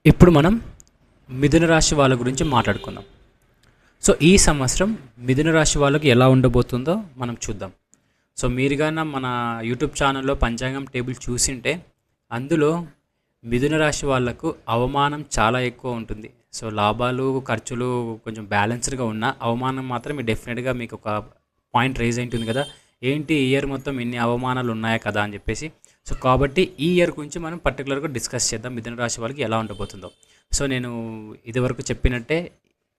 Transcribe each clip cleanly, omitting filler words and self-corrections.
ఇప్పుడు మనం మిథున రాశి వాళ్ళ గురించి మాట్లాడుకుందాం. సో ఈ సంవత్సరం మిథున రాశి వాళ్ళకి ఎలా ఉండబోతుందో మనం చూద్దాం. సో మీరు గాన మన యూట్యూబ్ ఛానల్లో పంచాంగం టేబుల్ చూసింటే అందులో మిథున రాశి వాళ్ళకు అవమానం చాలా ఎక్కువ ఉంటుంది. సో లాభాలు ఖర్చులు కొంచెం బ్యాలెన్స్డ్గా ఉన్న అవమానం మాత్రం డెఫినెట్గా మీకు ఒక పాయింట్ రైజ్ అయింటుంది కదా, ఏంటి ఈ ఇయర్ మొత్తం ఇన్ని అవమానాలు ఉన్నాయా కదా అని చెప్పేసి. సో కాబట్టి ఈ ఇయర్ గురించి మనం పర్టికులర్గా డిస్కస్ చేద్దాం, మిథున రాశి వాళ్ళకి ఎలా ఉండబోతుందో. సో నేను ఇదివరకు చెప్పినట్టే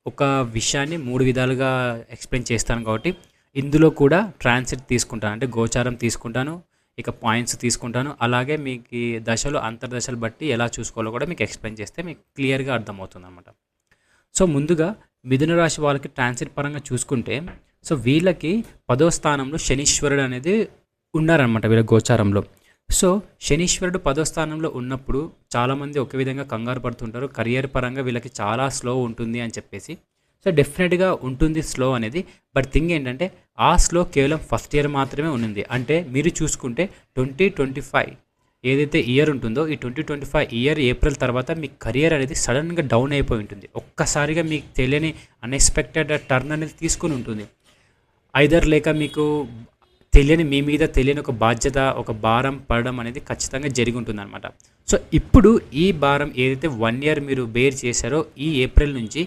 ఒక విషయాన్ని 3 విధాలుగా ఎక్స్ప్లెయిన్ చేస్తాను కాబట్టి ఇందులో కూడా ట్రాన్సిట్ తీసుకుంటాను, అంటే గోచారం తీసుకుంటాను, ఇక పాయింట్స్ తీసుకుంటాను, అలాగే మీకు ఈ దశలు అంతర్దశలు బట్టి ఎలా చూసుకోవాలో కూడా మీకు ఎక్స్ప్లెయిన్ చేస్తే మీకు క్లియర్గా అర్థమవుతుంది అనమాట. సో ముందుగా మిథున రాశి వాళ్ళకి ట్రాన్సిట్ పరంగా చూసుకుంటే, సో వీళ్ళకి 10వ స్థానంలో శనీశ్వరుడు అనేది ఉన్నారనమాట వీళ్ళ గోచారంలో. సో శనీశ్వరుడు 10వ స్థానంలో ఉన్నప్పుడు చాలామంది ఒకే విధంగా కంగారు పడుతుంటారు, కెరియర్ పరంగా వీళ్ళకి చాలా స్లో ఉంటుంది అని చెప్పేసి. సో డెఫినెట్గా ఉంటుంది స్లో అనేది, బట్ థింగ్ ఏంటంటే ఆ స్లో కేవలం ఫస్ట్ ఇయర్ మాత్రమే ఉన్నింది. అంటే మీరు చూసుకుంటే 2025 ఏదైతే ఇయర్ ఉంటుందో ఈ 2025 ఇయర్ ఏప్రిల్ తర్వాత మీ కెరియర్ అనేది సడన్గా డౌన్ అయిపోయి ఉంటుంది. ఒక్కసారిగా మీకు తెలియని అన్ఎక్స్పెక్టెడ్ టర్న్ అనేది తీసుకుని ఉంటుంది. ఐదర్ లేక మీకు తెలియని మీ మీద తెలియని ఒక బాధ్యత, ఒక భారం పడడం అనేది ఖచ్చితంగా జరిగి ఉంటుంది అనమాట. సో ఇప్పుడు ఈ భారం ఏదైతే 1 ఇయర్ మీరు బేర్ చేశారో ఈ ఏప్రిల్ నుంచి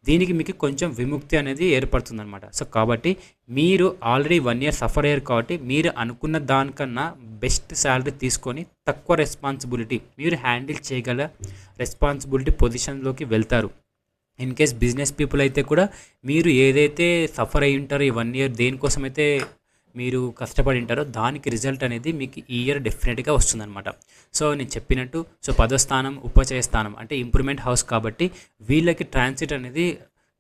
దీనికి మీకు కొంచెం విముక్తి అనేది ఏర్పడుతుంది అనమాట. సో కాబట్టి మీరు ఆల్రెడీ 1 ఇయర్ సఫర్ అయ్యారు కాబట్టి మీరు అనుకున్న దానికన్నా బెస్ట్ శాలరీ తీసుకొని తక్కువ రెస్పాన్సిబిలిటీ మీరు హ్యాండిల్ చేయగల రెస్పాన్సిబిలిటీ పొజిషన్లోకి వెళ్తారు. ఇన్ కేస్ బిజినెస్ పీపుల్ అయితే కూడా మీరు ఏదైతే సఫర్ అయి ఉంటారో ఈ 1 ఇయర్ దేనికోసమైతే మీరు కష్టపడి ఉంటారో దానికి రిజల్ట్ అనేది మీకు ఈ ఇయర్ డెఫినెట్గా వస్తుందన్నమాట. సో నేను చెప్పినట్టు సో 10వ స్థానం ఉపచయ స్థానం అంటే ఇంప్రూవ్మెంట్ హౌస్ కాబట్టి వీళ్ళకి ట్రాన్సిట్ అనేది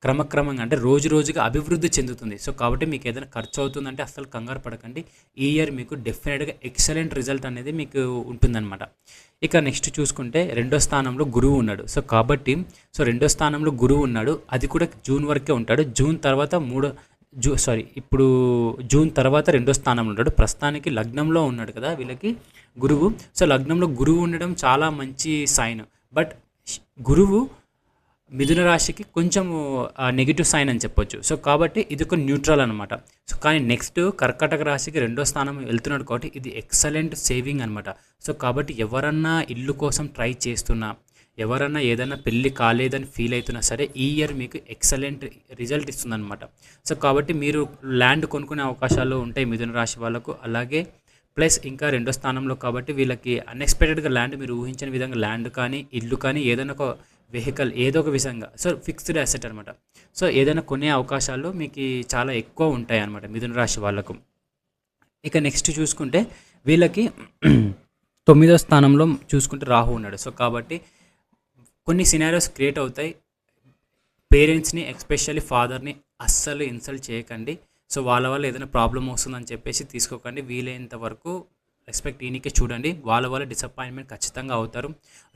క్రమక్రమంగా అంటే రోజు రోజుగా అభివృద్ధి చెందుతుంది. సో కాబట్టి మీకు ఏదైనా ఖర్చు అవుతుందంటే అస్సలు కంగారు పడకండి, ఈ ఇయర్ మీకు డెఫినెట్గా ఎక్సలెంట్ రిజల్ట్ అనేది మీకు ఉంటుందన్నమాట. ఇక నెక్స్ట్ చూసుకుంటే 2వ స్థానంలో గురువు ఉన్నాడు. సో కాబట్టి సో 2వ స్థానంలో గురువు ఉన్నాడు, అది కూడా జూన్ వరకే ఉంటాడు. జూన్ తర్వాత ఇప్పుడు జూన్ తర్వాత 2వ స్థానంలో ఉంటాడు. ప్రస్తుతానికి లగ్నంలో ఉన్నాడు కదా వీళ్ళకి గురువు. సో లగ్నంలో గురువు ఉండడం చాలా మంచి సైన్, బట్ గురువు మిథున రాశికి కొంచెం నెగిటివ్ సైన్ అని చెప్పొచ్చు. సో కాబట్టి ఇది ఒక న్యూట్రల్ అనమాట. సో కానీ నెక్స్ట్ కర్కాటక రాశికి 2వ స్థానం వెళ్తున్నాడు కాబట్టి ఇది ఎక్సలెంట్ సేవింగ్ అనమాట. సో కాబట్టి ఎవరన్నా ఇల్లు కోసం ట్రై చేస్తున్నా, ఎవరన్నా ఏదైనా పెళ్ళి కాలేదని ఫీల్ అవుతున్నా సరే ఈ ఇయర్ మీకు ఎక్సలెంట్ రిజల్ట్ ఇస్తుందన్నమాట. సో కాబట్టి మీరు ల్యాండ్ కొనుక్కునే అవకాశాలు ఉంటాయి మిథున రాశి వాళ్ళకు. అలాగే ప్లస్ ఇంకా 2వ స్థానంలో కాబట్టి వీళ్ళకి అన్ఎక్స్పెక్టెడ్గా ల్యాండ్, మీరు ఊహించిన విధంగా ల్యాండ్ కానీ ఇల్లు కానీ ఏదైనా ఒక వెహికల్ ఏదో ఒక విధంగా సో ఫిక్స్డ్ అసెట్ అనమాట. సో ఏదైనా కొనే అవకాశాలు మీకు చాలా ఎక్కువ ఉంటాయి అన్నమాట మిథున రాశి వాళ్ళకు. ఇక నెక్స్ట్ చూసుకుంటే వీళ్ళకి 9వ స్థానంలో చూసుకుంటే రాహు ఉన్నాడు. సో కాబట్టి కొన్ని సినారియోస్ క్రియేట్ అవుతాయి. పేరెంట్స్ని ఎస్పెషల్లీ ఫాదర్ని అస్సలు ఇన్సల్ట్ చేయకండి. సో వాళ్ళ వల్ల ఏదైనా ప్రాబ్లం వస్తుందని చెప్పేసి తీసుకోకండి. వీలైనంత వరకు రెస్పెక్ట్ ఈయనకే చూడండి, వాళ్ళ డిసప్పాయింట్మెంట్ ఖచ్చితంగా అవుతారు.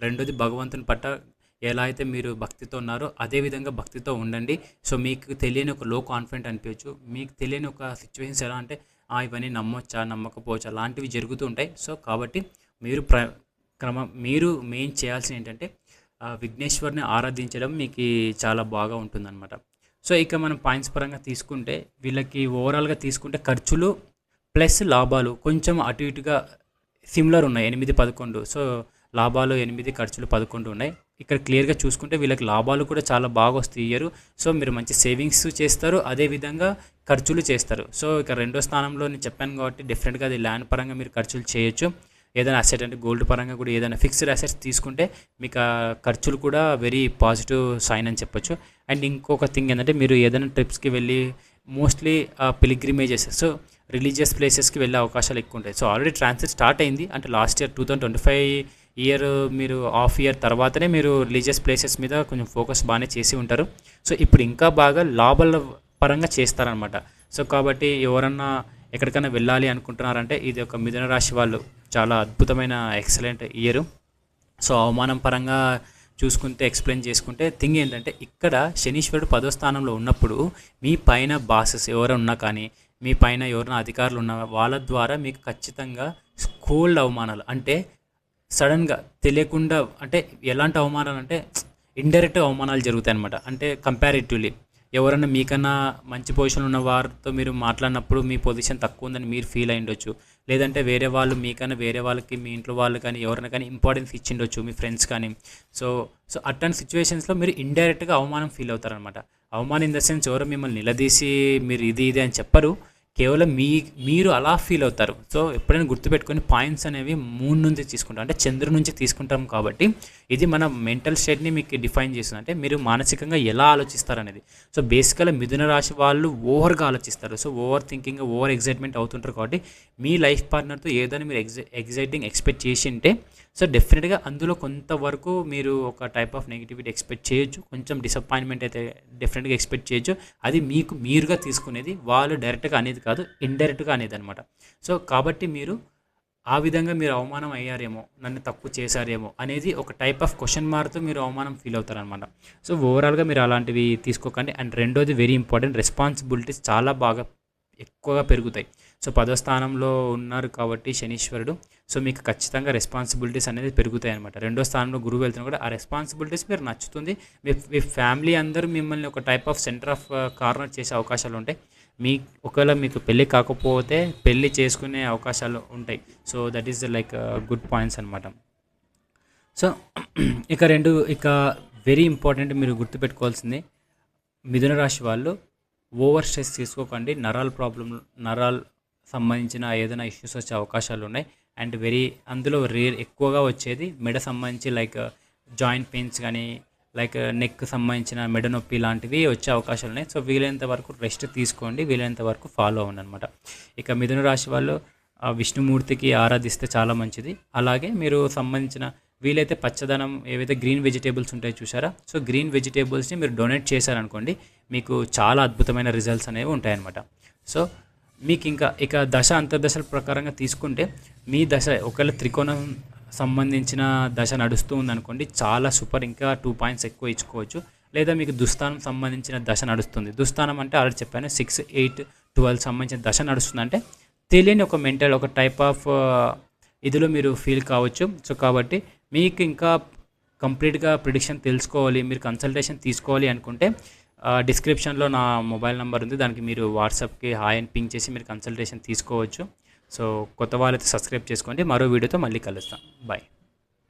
రెండోది భగవంతుని పట్ల ఎలా అయితే మీరు భక్తితో ఉన్నారో అదేవిధంగా భక్తితో ఉండండి. సో మీకు తెలియని ఒక లో కాన్ఫిడెంట్ అనిపించచ్చు, మీకు తెలియని ఒక సిచ్యువేషన్స్ ఎలా అంటే ఇవన్నీ నమ్మొచ్చా నమ్మకపోవచ్చా అలాంటివి జరుగుతూ ఉంటాయి. సో కాబట్టి మీరు మీరు మెయిన్ చేయాల్సిన ఏంటంటే విఘ్నేశ్వర్ని ఆరాధించడం మీకు చాలా బాగా ఉంటుందన్నమాట. సో ఇక మనం పాయింట్స్ పరంగా తీసుకుంటే వీళ్ళకి ఓవరాల్గా తీసుకుంటే ఖర్చులు ప్లస్ లాభాలు కొంచెం అటు ఇటుగా సిమిలర్ ఉన్నాయి, 8, 11. సో లాభాలు 8, ఖర్చులు 11 ఉన్నాయి. ఇక్కడ క్లియర్గా చూసుకుంటే వీళ్ళకి లాభాలు కూడా చాలా బాగా వస్తాయి ఇయ్యరు. సో మీరు మంచి సేవింగ్స్ చేస్తారు, అదేవిధంగా ఖర్చులు చేస్తారు. సో ఇక 2వ స్థానంలో నేను చెప్పాను కాబట్టి డెఫినెట్గా అది ల్యాండ్ పరంగా మీరు ఖర్చులు చేయొచ్చు. ఏదైనా అసెట్ అంటే గోల్డ్ పరంగా కూడా ఏదైనా ఫిక్స్డ్ అసెట్స్ తీసుకుంటే మీకు ఆ ఖర్చులు కూడా వెరీ పాజిటివ్ సైన్ అని చెప్పొచ్చు. అండ్ ఇంకొక థింగ్ ఏంటంటే మీరు ఏదైనా ట్రిప్స్కి వెళ్ళి మోస్ట్లీ పిలిగ్రిమేజెస్ సో రిలీజియస్ ప్లేసెస్కి వెళ్ళే అవకాశాలు ఎక్కువ ఉంటాయి. సో ఆల్రెడీ ట్రాన్సిట్ స్టార్ట్ అయింది, అంటే లాస్ట్ ఇయర్ 2025 ఇయర్ మీరు హాఫ్ ఇయర్ తర్వాతనే మీరు రిలీజియస్ ప్లేసెస్ మీద కొంచెం ఫోకస్ బాగానే చేసి ఉంటారు. సో ఇప్పుడు ఇంకా బాగా లాభాల పరంగా చేస్తారనమాట. సో కాబట్టి ఎవరన్నా ఎక్కడికైనా వెళ్ళాలి అనుకుంటున్నారంటే ఇది ఒక మిథున రాశి వాళ్ళు చాలా అద్భుతమైన ఎక్సలెంట్ ఇయర్. సో అవమానం పరంగా చూసుకుంటే ఎక్స్ప్లెయిన్ చేసుకుంటే థింగ్ ఏంటంటే ఇక్కడ శనీశ్వరుడు 10వ స్థానంలో ఉన్నప్పుడు మీ పైన బాసెస్ ఎవరు ఉన్నా కానీ మీ పైన ఎవరైనా అధికారులు ఉన్న వాళ్ళ ద్వారా మీకు ఖచ్చితంగా స్కోల్డ్ అవమానాలు అంటే సడన్గా తెలియకుండా అంటే ఎలాంటి అవమానాలు అంటే ఇండైరెక్ట్ అవమానాలు జరుగుతాయి అనమాట. అంటే కంపారిటివ్లీ ఎవరైనా మీకన్నా మంచి పొజిషన్ ఉన్న వారితో మీరు మాట్లాడినప్పుడు మీ పొజిషన్ తక్కువ ఉందని మీరు ఫీల్ అయి ఉండొచ్చు. లేదంటే వేరే వాళ్ళు మీకన్నా వేరే వాళ్ళకి మీ ఇంట్లో వాళ్ళు కానీ ఎవరైనా కానీ ఇంపార్టెన్స్ ఇచ్చిండొచ్చు, మీ ఫ్రెండ్స్ కానీ. సో సో అట్లాంటి సిచ్యువేషన్స్లో మీరు ఇండైరెక్ట్గా అవమానం ఫీల్ అవుతారనమాట. అవమానం ఇన్ ద సెన్స్ ఎవరో మిమ్మల్ని నిలదీసి మీరు ఇది అని చెప్పరు, కేవలం మీరు అలా ఫీల్ అవుతారు. సో ఎప్పుడైనా గుర్తుపెట్టుకొని పాయింట్స్ అనేవి మూన్ నుంచి తీసుకుంటాం, అంటే చంద్రుడి నుంచి తీసుకుంటాం. కాబట్టి ఇది మన మెంటల్ స్టేట్ని మీకు డిఫైన్ చేస్తుంది, అంటే మీరు మానసికంగా ఎలా ఆలోచిస్తారు అనేది. సో బేసికల్గా మిథున రాశి వాళ్ళు ఓవర్గా ఆలోచిస్తారు. So over thinking, over excitement అవుతుంటారు. కాబట్టి మీ లైఫ్ పార్ట్నర్తో ఏదైనా మీరు ఎగ్జైటింగ్ ఎక్స్పెక్ట్ చేసి ఉంటే సో డెఫినెట్గా అందులో కొంతవరకు మీరు ఒక టైప్ ఆఫ్ నెగిటివిటీ ఎక్స్పెక్ట్ చేయొచ్చు, కొంచెం డిసప్పాయింట్మెంట్ అయితే డెఫినెట్గా ఎక్స్పెక్ట్ చేయొచ్చు. అది మీకు మీరుగా తీసుకునేది, వాళ్ళు డైరెక్ట్గా అనేది కాదు, ఇండైరెక్ట్గా అనేది అనమాట. సో కాబట్టి మీరు ఆ విధంగా మీరు అవమానం అయ్యారేమో, నన్ను తప్పు చేశారేమో అనేది ఒక టైప్ ఆఫ్ క్వశ్చన్ మార్క్తో మీరు అవమానం ఫీల్ అవుతారనమాట. సో ఓవరాల్గా మీరు అలాంటివి తీసుకోకండి. అండ్ రెండోది వెరీ ఇంపార్టెంట్, రెస్పాన్సిబిలిటీస్ చాలా బాగా ఎక్కువగా పెరుగుతాయి. సో 10వ స్థానంలో ఉన్నారు కాబట్టి శనీశ్వరుడు, సో మీకు ఖచ్చితంగా రెస్పాన్సిబిలిటీస్ అనేది పెరుగుతాయి అనమాట. 2వ స్థానంలో గురువు వెళ్తున్నా కూడా ఆ రెస్పాన్సిబిలిటీస్ మీరు నచ్చుతుంది. మీ ఫ్యామిలీ అందరూ మిమ్మల్ని ఒక type of centre of corner చేసే అవకాశాలు ఉంటాయి. ఒకవేళ మీకు పెళ్ళి కాకపోతే పెళ్ళి చేసుకునే అవకాశాలు ఉంటాయి. So that is like good points అనమాట. సో ఇక వెరీ ఇంపార్టెంట్ మీరు గుర్తుపెట్టుకోవాల్సింది, మిథున రాశి వాళ్ళు ఓవర్ స్ట్రెస్ తీసుకోకండి. నరాలు సంబంధించిన ఏదైనా ఇష్యూస్ వచ్చే అవకాశాలు ఉన్నాయి. అండ్ అందులో ఎక్కువగా వచ్చేది మెడ సంబంధించి లైక్ జాయింట్ పెయిన్స్ కానీ, లైక్ నెక్ సంబంధించిన మెడ నొప్పి లాంటివి వచ్చే అవకాశాలు ఉన్నాయి. సో వీలైనంత వరకు రెస్ట్ తీసుకోండి, వీలైనంత వరకు ఫాలో అవ్వండి అనమాట. ఇక మిథున రాశి వాళ్ళు విష్ణుమూర్తికి ఆరాధిస్తే చాలా మంచిది. అలాగే మీరు సంబంధించిన వీలైతే పచ్చదనం ఏవైతే గ్రీన్ వెజిటేబుల్స్ ఉంటాయో చూసారా, సో గ్రీన్ వెజిటేబుల్స్ని మీరు డొనేట్ చేశారనుకోండి, మీకు చాలా అద్భుతమైన రిజల్ట్స్ అనేవి ఉంటాయన్నమాట. సో మీకు ఇక దశ అంతర్దశల ప్రకారంగా తీసుకుంటే మీ దశ ఒకవేళ త్రికోణం సంబంధించిన దశ నడుస్తూ ఉందనుకోండి, చాలా సూపర్, ఇంకా 2 పాయింట్స్ ఎక్కువ ఇచ్చుకోవచ్చు. లేదా మీకు దుస్థానం సంబంధించిన దశ నడుస్తుంది, దుస్థానం అంటే ఆల్రెడీ చెప్పాను 6, 8, 12 సంబంధించిన దశ నడుస్తుందంటే తెలియని ఒక మెంటల్ ఒక టైప్ ఆఫ్ ఇదిలో మీరు ఫీల్ కావచ్చు. సో కాబట్టి మీకు ఇంకా కంప్లీట్గా ప్రిడిక్షన్ తెలుసుకోవాలి, మీరు కన్సల్టేషన్ తీసుకోవాలి అనుకుంటే డిస్క్రిప్షన్లో నా మొబైల్ నెంబర్ ఉంది, దానికి మీరు వాట్సాప్కి హాయ్ అని పింక్ చేసి మీరు కన్సల్టేషన్ తీసుకోవచ్చు. సో కొత్త వాళ్ళైతే సబ్స్క్రైబ్ చేసుకోండి. మరో వీడియోతో మళ్ళీ కలుస్తాం. బాయ్.